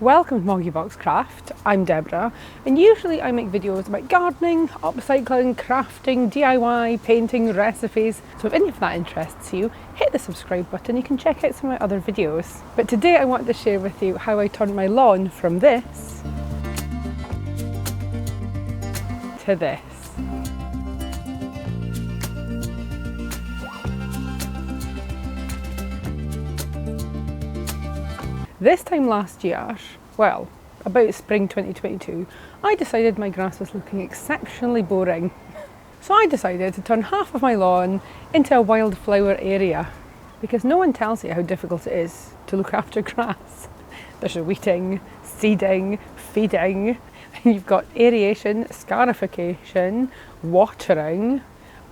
Welcome to MoggyBoxCraft. I'm Deborah, and usually I make videos about gardening, upcycling, crafting, DIY, painting, recipes. So if any of that interests you, hit the subscribe button. You can check out some of my other videos. But today I want to share with you how I turned my lawn from this to this. This time last year, well, about spring 2022, I decided my grass was looking exceptionally boring. So I decided to turn half of my lawn into a wildflower area, because no one tells you how difficult it is to look after grass. There's weeding, seeding, feeding, you've got aeration, scarification, watering,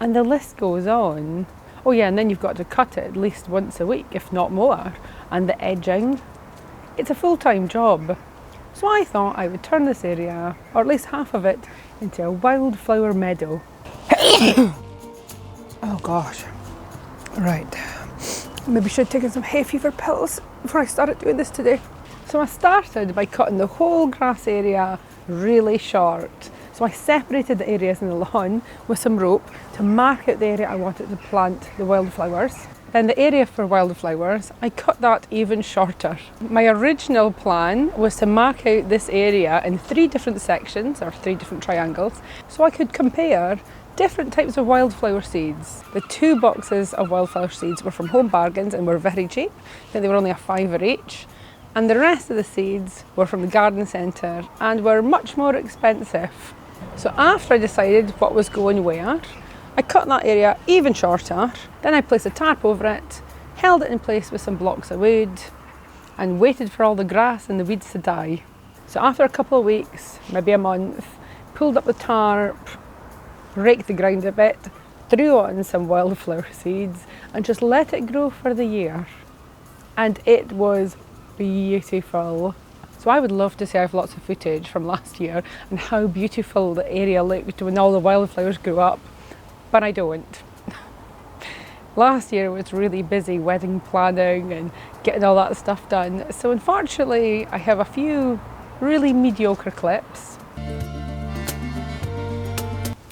and the list goes on. Oh yeah, and then you've got to cut it at least once a week, if not more, and the edging. It's a full-time job. So I thought I would turn this area, or at least half of it, into a wildflower meadow. Oh gosh. Right. Maybe I should have taken some hay fever pills before I started doing this today. So I started by cutting the whole grass area really short. So I separated the areas in the lawn with some rope to mark out the area I wanted to plant the wildflowers. Then the area for wildflowers, I cut that even shorter. My original plan was to mark out this area in 3 different sections, or 3 different triangles, so I could compare different types of wildflower seeds. The 2 boxes of wildflower seeds were from Home Bargains and were very cheap. I think they were only $5 each. And the rest of the seeds were from the garden centre and were much more expensive. So after I decided what was going where, I cut that area even shorter, then I placed a tarp over it, held it in place with some blocks of wood, and waited for all the grass and the weeds to die. So after a couple of weeks, maybe a month, pulled up the tarp, raked the ground a bit, threw on some wildflower seeds, and just let it grow for the year. And it was beautiful. So I would love to say I have lots of footage from last year and how beautiful the area looked when all the wildflowers grew up. But I don't. Last year was really busy wedding planning and getting all that stuff done. So unfortunately, I have a few really mediocre clips.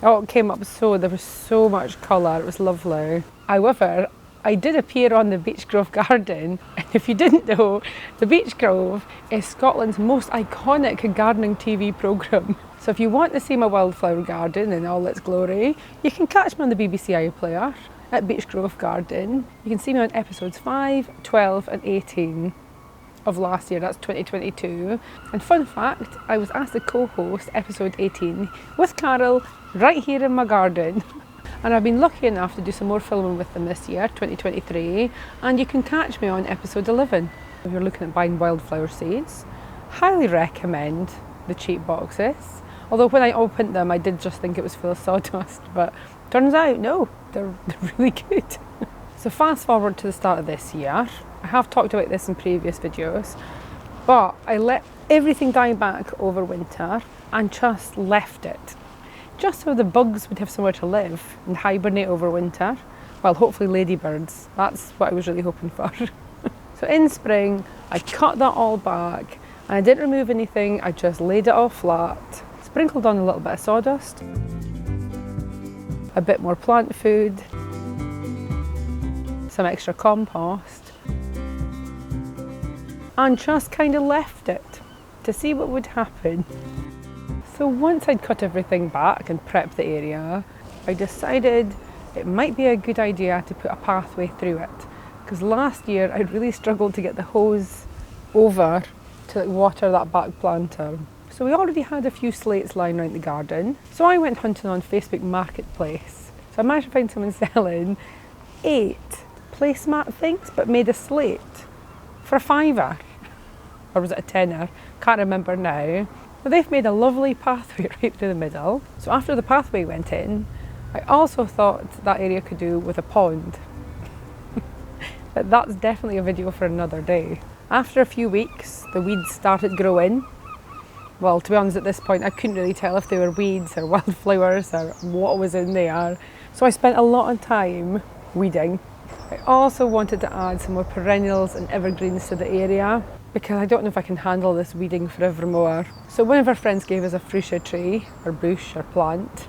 Oh, it came up there was so much colour, it was lovely. However, I did appear on the Beechgrove garden, and if you didn't know, the Beechgrove is Scotland's most iconic gardening TV programme. So if you want to see my wildflower garden in all its glory, you can catch me on the BBC iPlayer at Beechgrove Garden. You can see me on episodes 5, 12 and 18 of last year, that's 2022. And fun fact, I was asked to co-host episode 18 with Carol right here in my garden. And I've been lucky enough to do some more filming with them this year, 2023, and you can catch me on episode 11. If you're looking at buying wildflower seeds, highly recommend the cheap boxes. Although when I opened them, I did just think it was full of sawdust, but turns out, no, they're really good. So fast forward to the start of this year. I have talked about this in previous videos, but I let everything die back over winter and just left it. Just so the bugs would have somewhere to live and hibernate over winter. Well, hopefully ladybirds. That's what I was really hoping for. So in spring, I cut that all back and I didn't remove anything. I just laid it all flat, sprinkled on a little bit of sawdust, a bit more plant food, some extra compost, and just kind of left it to see what would happen. So once I'd cut everything back and prepped the area, I decided it might be a good idea to put a pathway through it. Because last year I really struggled to get the hose over to water that back planter. So we already had a few slates lying around the garden. So I went hunting on Facebook Marketplace. So I managed to find someone selling 8 placemat things, but made of slate for a £5. Or was it a tenner? Can't remember now. But they've made a lovely pathway right through the middle. So after the pathway went in, I also thought that area could do with a pond. But that's definitely a video for another day. After a few weeks, the weeds started growing. Well, to be honest, at this point, I couldn't really tell if they were weeds or wildflowers or what was in there. So I spent a lot of time weeding. I also wanted to add some more perennials and evergreens to the area. because I don't know if I can handle this weeding forevermore. So one of our friends gave us a freesia tree, or bush, or plant,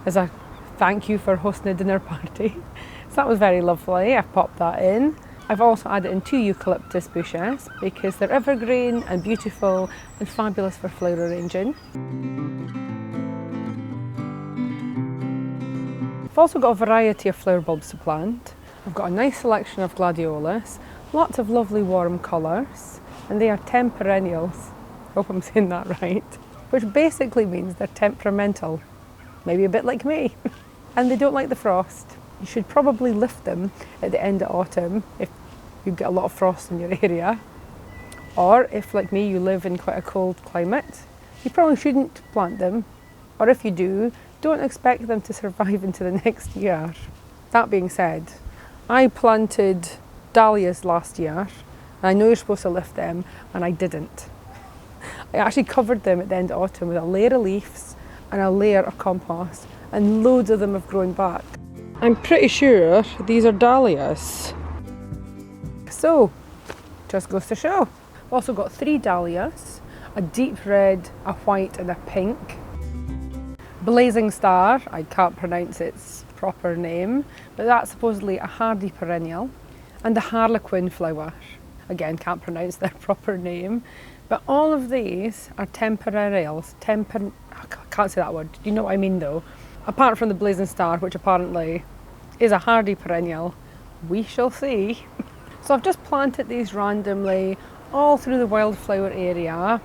as a thank you for hosting a dinner party. So that was very lovely. I've popped that in. I've also added in 2 eucalyptus bushes because they're evergreen and beautiful and fabulous for flower arranging. I've also got a variety of flower bulbs to plant. I've got a nice selection of gladiolus, lots of lovely warm colours, and they are temperennials. Hope I'm saying that right. Which basically means they're temperamental, maybe a bit like me. And they don't like the frost. You should probably lift them at the end of autumn if you get a lot of frost in your area. Or if, like me, you live in quite a cold climate, you probably shouldn't plant them. Or if you do, don't expect them to survive into the next year. That being said, I planted dahlias last year, and I know you're supposed to lift them, and I didn't. I actually covered them at the end of autumn with a layer of leaves and a layer of compost, and loads of them have grown back. I'm pretty sure these are dahlias. So, just goes to show. I've also got 3 dahlias, a deep red, a white and a pink. Blazing Star, I can't pronounce its proper name, but that's supposedly a hardy perennial. And the harlequin flower, again can't pronounce their proper name. But all of these are temperarials, I can't say that word, you know what I mean though. Apart from the Blazing Star, which apparently is a hardy perennial, we shall see. So I've just planted these randomly all through the wildflower area.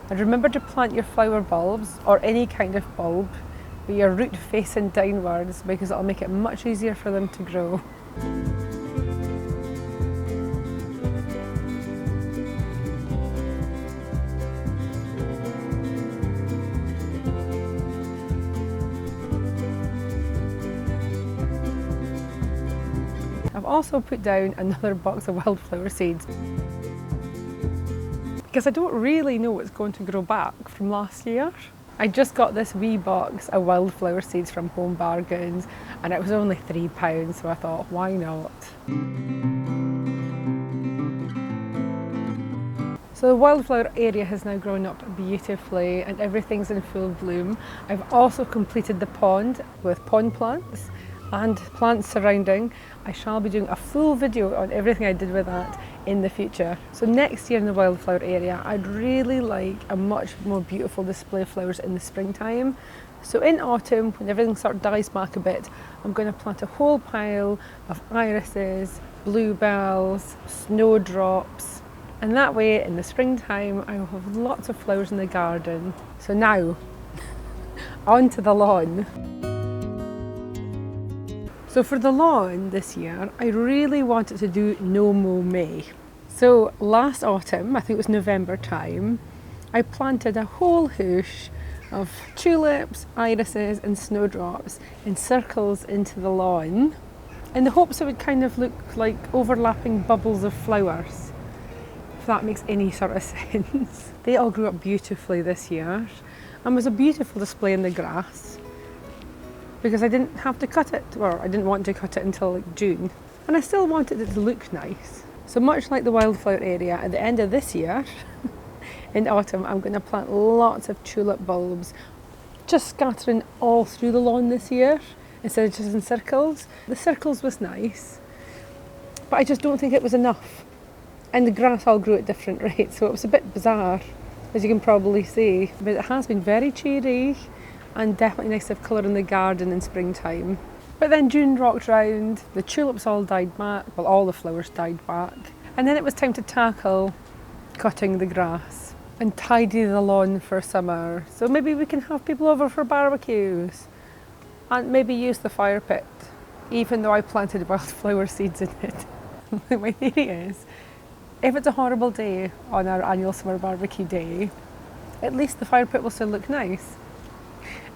And remember to plant your flower bulbs, or any kind of bulb, with your root facing downwards, because it'll make it much easier for them to grow. I've also put down another box of wildflower seeds because I don't really know what's going to grow back from last year. I just got this wee box of wildflower seeds from Home Bargains, and it was only £3, so I thought, why not? So the wildflower area has now grown up beautifully and everything's in full bloom. I've also completed the pond with pond plants and plants surrounding. I shall be doing a full video on everything I did with that in the future. So next year in the wildflower area, I'd really like a much more beautiful display of flowers in the springtime. So in autumn, when everything sort of dies back a bit, I'm going to plant a whole pile of irises, bluebells, snowdrops, and that way in the springtime I will have lots of flowers in the garden. So now, onto the lawn. So for the lawn this year, I really wanted to do no mow May. So last autumn, I think it was November time, I planted a whole hoosh of tulips, irises and snowdrops in circles into the lawn in the hopes it would kind of look like overlapping bubbles of flowers, if that makes any sort of sense. They all grew up beautifully this year and was a beautiful display in the grass, because I didn't have to cut it, or I didn't want to cut it until like June, and I still wanted it to look nice. So much like the wildflower area, at the end of this year, in autumn, I'm going to plant lots of tulip bulbs, just scattering all through the lawn this year, instead of just in circles. The circles was nice, but I just don't think it was enough. And the grass all grew at different rates, so it was a bit bizarre, as you can probably see. But it has been very cheery, and definitely nice to have colour in the garden in springtime. But then June rocked round, the tulips all died back, well all the flowers died back, and then it was time to tackle cutting the grass and tidy the lawn for summer. So maybe we can have people over for barbecues and maybe use the fire pit, even though I planted wildflower seeds in it. My theory is, if it's a horrible day on our annual summer barbecue day, at least the fire pit will still look nice.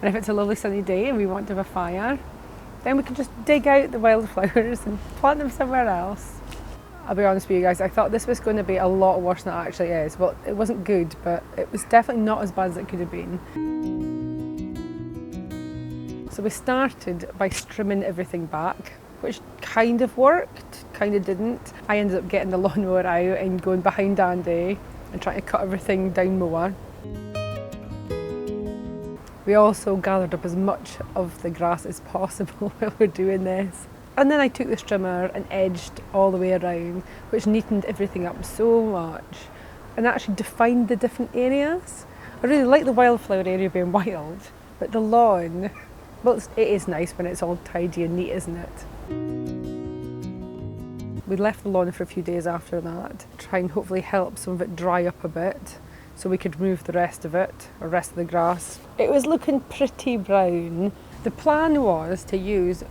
And if it's a lovely sunny day and we want to have a fire, then we can just dig out the wildflowers and plant them somewhere else. I'll be honest with you guys, I thought this was going to be a lot worse than it actually is. Well, it wasn't good, but it was definitely not as bad as it could have been. So we started by trimming everything back. which kind of worked, kind of didn't. I ended up getting the lawnmower out and going behind Andy and trying to cut everything down more. We also gathered up as much of the grass as possible while we're doing this. And then I took the trimmer and edged all the way around, which neatened everything up so much and actually defined the different areas. I really like the wildflower area being wild, but the lawn, well, it is nice when it's all tidy and neat, isn't it? We left the lawn for a few days after that to try and hopefully help some of it dry up a bit so we could remove the rest of it, or rest of the grass. It was looking pretty brown. The plan was to use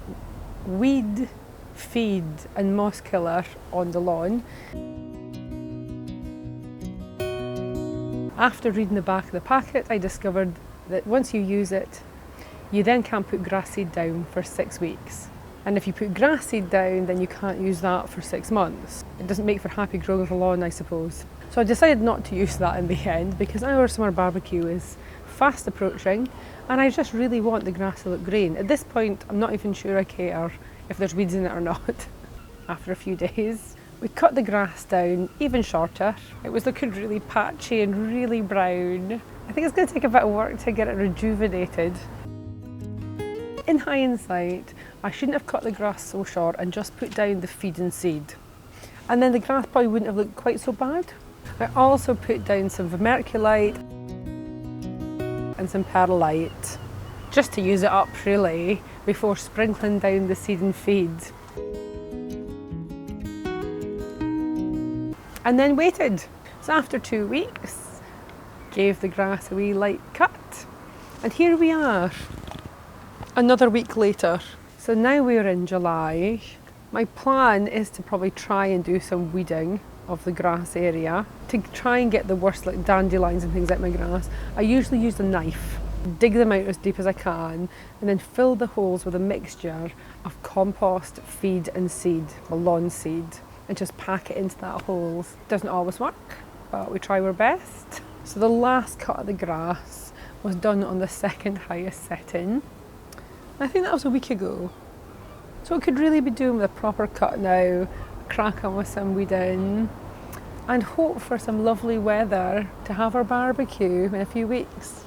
weed feed and moss killer on the lawn. After reading the back of the packet, I discovered that once you use it, you then can't put grass seed down for 6 weeks. And if you put grass seed down, then you can't use that for 6 months. It doesn't make for happy growing of a lawn, I suppose. So I decided not to use that in the end because our summer barbecue is fast approaching and I just really want the grass to look green. At this point, I'm not even sure I care if there's weeds in it or not. After a few days, we cut the grass down even shorter. It was looking really patchy and really brown. I think it's going to take a bit of work to get it rejuvenated. In hindsight, I shouldn't have cut the grass so short and just put down the feed and seed. And then the grass probably wouldn't have looked quite so bad. I also put down some vermiculite and some perlite, just to use it up really, before sprinkling down the seed and feed. And then waited. So after 2 weeks, gave the grass a wee light cut. And here we are, another week later. So now we're in July. My plan is to probably try and do some weeding of the grass area to try and get the worst, like dandelions and things like my grass. I usually use a knife, dig them out as deep as I can, and then fill the holes with a mixture of compost, feed and seed, or lawn seed, and just pack it into that holes. Doesn't always work, but we try our best. So the last cut of the grass was done on the second highest setting. I think that was a week ago. So it could really be doing with a proper cut now, crack on with some weeding, and hope for some lovely weather to have our barbecue in a few weeks.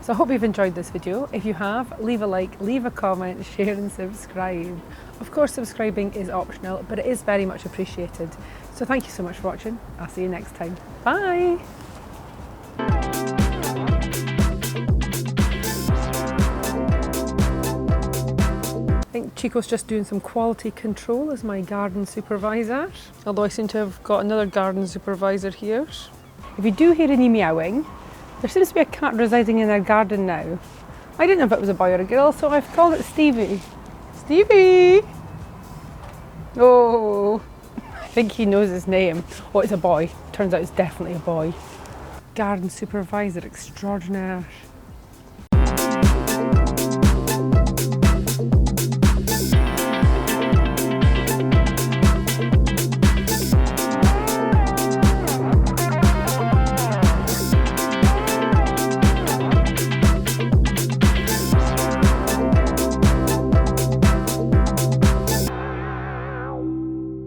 So I hope you've enjoyed this video. If you have, leave a like, leave a comment, share and subscribe. Of course, subscribing is optional, but it is very much appreciated. So thank you so much for watching. I'll see you next time. Bye! I think Chico's just doing some quality control as my garden supervisor, although I seem to have got another garden supervisor here. If you do hear any meowing, there seems to be a cat residing in our garden now. I didn't know if it was a boy or a girl, so I've called it Stevie. Stevie! Oh, I think he knows his name. Oh, it's a boy. Turns out it's definitely a boy. Garden supervisor extraordinaire.